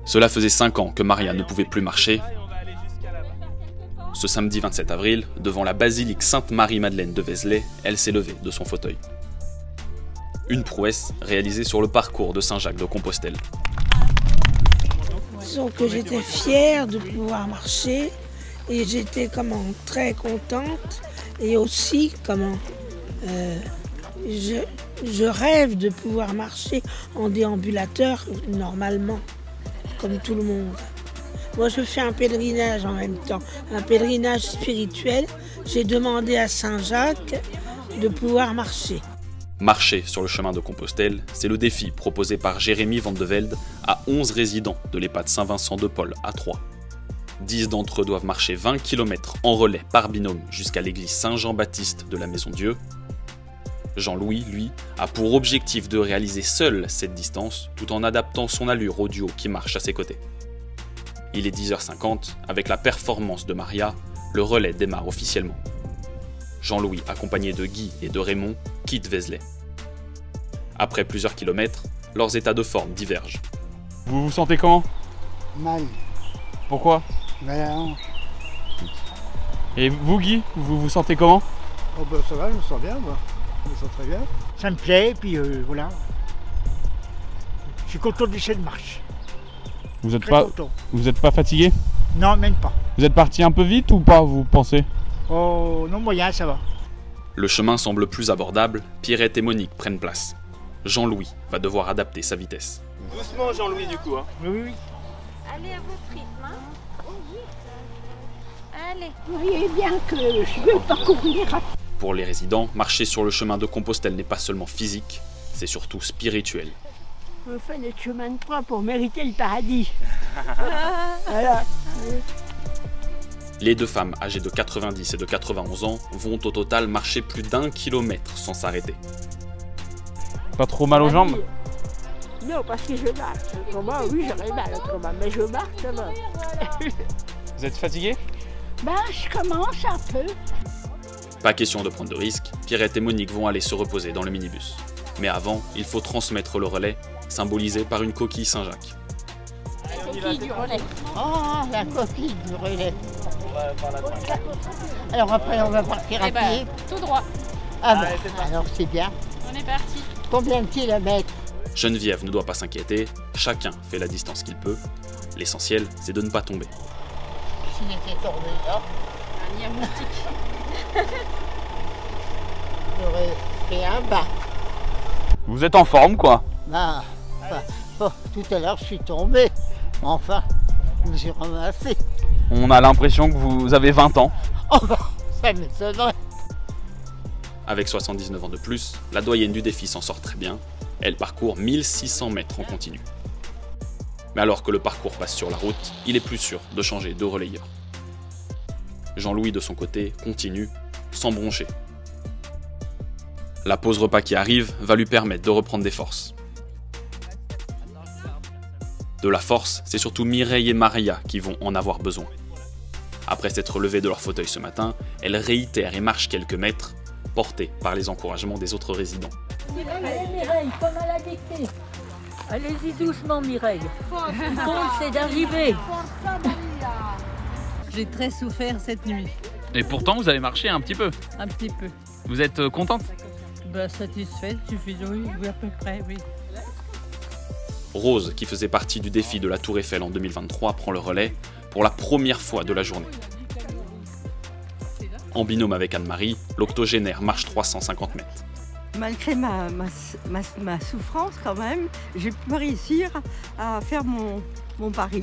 Cela faisait 5 ans que Maria ne pouvait plus marcher. Ce samedi 27 avril, devant la basilique Sainte-Marie-Madeleine de Vézelay, elle s'est levée de son fauteuil. Une prouesse réalisée sur le parcours de Saint-Jacques de Compostelle. Disons que j'étais fière de pouvoir marcher et j'étais très contente et aussi je rêve de pouvoir marcher en déambulateur normalement, comme tout le monde. Moi, je fais un pèlerinage en même temps, un pèlerinage spirituel. J'ai demandé à Saint-Jacques de pouvoir marcher. Marcher sur le chemin de Compostelle, c'est le défi proposé par Jérémy Van de Velde à 11 résidents de l'EHPAD Saint-Vincent de Paul à Troyes. 10 d'entre eux doivent marcher 20 km en relais par binôme jusqu'à l'église Saint-Jean-Baptiste de la Maison Dieu. Jean-Louis, lui, a pour objectif de réaliser seul cette distance tout en adaptant son allure au duo qui marche à ses côtés. Il est 10h50, avec la performance de Maria, le relais démarre officiellement. Jean-Louis, accompagné de Guy et de Raymond, quitte Vézelay. Après plusieurs kilomètres, leurs états de forme divergent. Vous vous sentez comment? Mal. Pourquoi? Voilà. Et vous, Guy, vous vous sentez comment? Oh ben ça va, je me sens bien moi. Je me sens très bien. Ça me plaît, puis voilà. Je suis content de cette marche. Vous êtes pas fatigué? Non, même pas. Vous êtes parti un peu vite ou pas, vous pensez? Oh non, moyen, ça va. Le chemin semble plus abordable, Pierrette et Monique prennent place. Jean-Louis va devoir adapter sa vitesse. Doucement Jean-Louis du coup. Hein. Oui. Allez à votre rythme. Hein. Allez. Vous voyez bien que je ne veux pas courir. Pour les résidents, marcher sur le chemin de Compostelle n'est pas seulement physique, c'est surtout spirituel. On fait le chemin de croix pour mériter le paradis. Voilà. Les deux femmes âgées de 90 et de 91 ans vont au total marcher plus d'1 kilomètre sans s'arrêter. Pas trop mal aux jambes? Non, parce que je marche. Autrement, oui, j'aurais mal autrement, mais je marche, ça va. Vous êtes fatigué? Je commence un peu. Pas question de prendre de risques, Pierrette et Monique vont aller se reposer dans le minibus. Mais avant, il faut transmettre le relais, symbolisé par une coquille Saint-Jacques. La coquille du relais. Oh, la coquille du relais. Alors après, on va partir à pied. Tout droit. Alors c'est bien. On est parti. Combien de kilomètres? Geneviève ne doit pas s'inquiéter, chacun fait la distance qu'il peut. L'essentiel, c'est de ne pas tomber. S'il était tombé là, Un nid à moustique. j'aurais fait un bas. Vous êtes en forme quoi? Tout à l'heure, je suis tombé. Enfin, je me suis ramassé. On a l'impression que vous avez 20 ans. Oh, ça m'étonnerait. Avec 79 ans de plus, la doyenne du défi s'en sort très bien. Elle parcourt 1600 mètres en continu. Mais alors que le parcours passe sur la route, il est plus sûr de changer de relayeur. Jean-Louis, de son côté, continue, sans broncher. La pause repas qui arrive va lui permettre de reprendre des forces. De la force, c'est surtout Mireille et Maria qui vont en avoir besoin. Après s'être levées de leur fauteuil ce matin, elles réitèrent et marchent quelques mètres, portées par les encouragements des autres résidents. Allez Mireille, comme à la dictée. Allez-y doucement Mireille. Le compte c'est d'arriver. J'ai très souffert cette nuit. Et pourtant vous avez marché un petit peu. Un petit peu. Vous êtes contente? Satisfaite, suffisamment, oui, à peu près, oui. Rose, qui faisait partie du défi de la Tour Eiffel en 2023, prend le relais pour la première fois de la journée. En binôme avec Anne-Marie, l'octogénaire marche 350 mètres. Malgré ma souffrance quand même, j'ai pu réussir à faire mon pari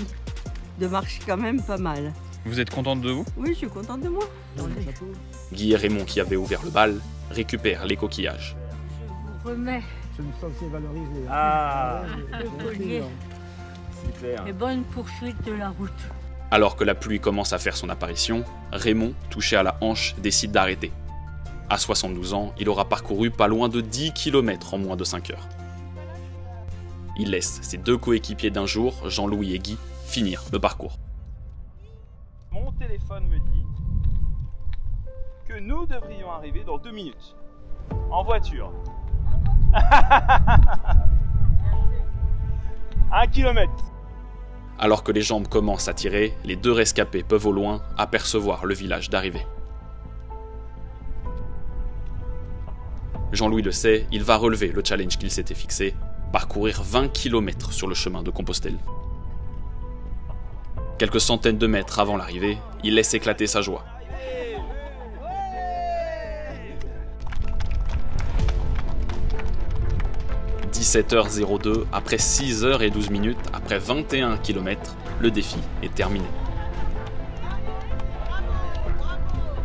de marche quand même pas mal. Vous êtes contente de vous? Oui, je suis contente de moi. Guy et Raymond, qui avaient ouvert le bal, récupèrent les coquillages. Je vous remets Je me sens valorisé. le collier. Super. Et bonne poursuite de la route. Alors que la pluie commence à faire son apparition, Raymond, touché à la hanche, décide d'arrêter. À 72 ans, il aura parcouru pas loin de 10 km en moins de 5 heures. Il laisse ses deux coéquipiers d'un jour, Jean-Louis et Guy, finir le parcours. Mon téléphone me dit que nous devrions arriver dans 2 minutes. En voiture. 1 km. Alors que les jambes commencent à tirer, les 2 rescapés peuvent au loin apercevoir le village d'arrivée. Jean-Louis le sait, il va relever le challenge qu'il s'était fixé, parcourir 20 km sur le chemin de Compostelle. Quelques centaines de mètres avant l'arrivée, il laisse éclater sa joie. « 17h02, après 6h12, après 21 km, le défi est terminé.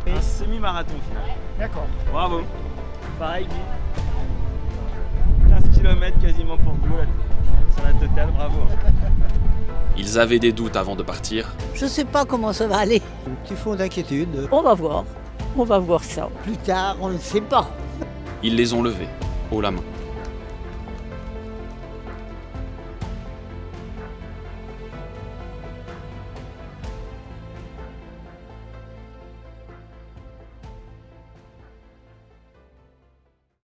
Un semi-marathon final. D'accord. Bravo. Pareil, Guy. 15 km quasiment pour vous là, sur la totale, bravo. Ils avaient des doutes avant de partir. Je sais pas comment ça va aller. Un petit fond d'inquiétude. On va voir ça. Plus tard, on ne sait pas. Ils les ont levés, haut la main.